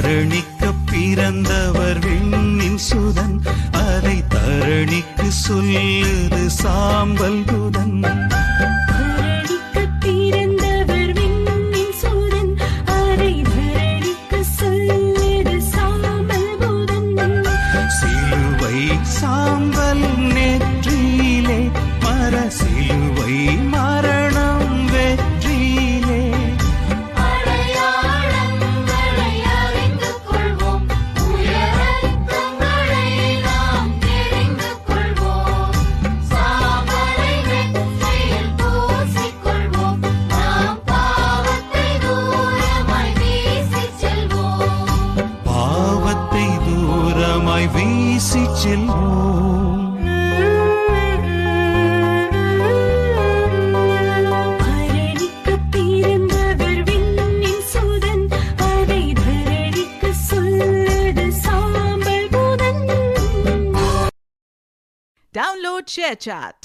தரணிக்க பிறந்தவர் விண்ணின் சுதன், அதை தரணிக்கு சொல்லுது சாம்பல் குதன். சிலுவை சாம்பல் நெற்றியிலே, மர சிலுவை மரணம் வெற்றியிலே. பாவத்தை தூரமாய் வீசி செல்வோம். Download ShareChat.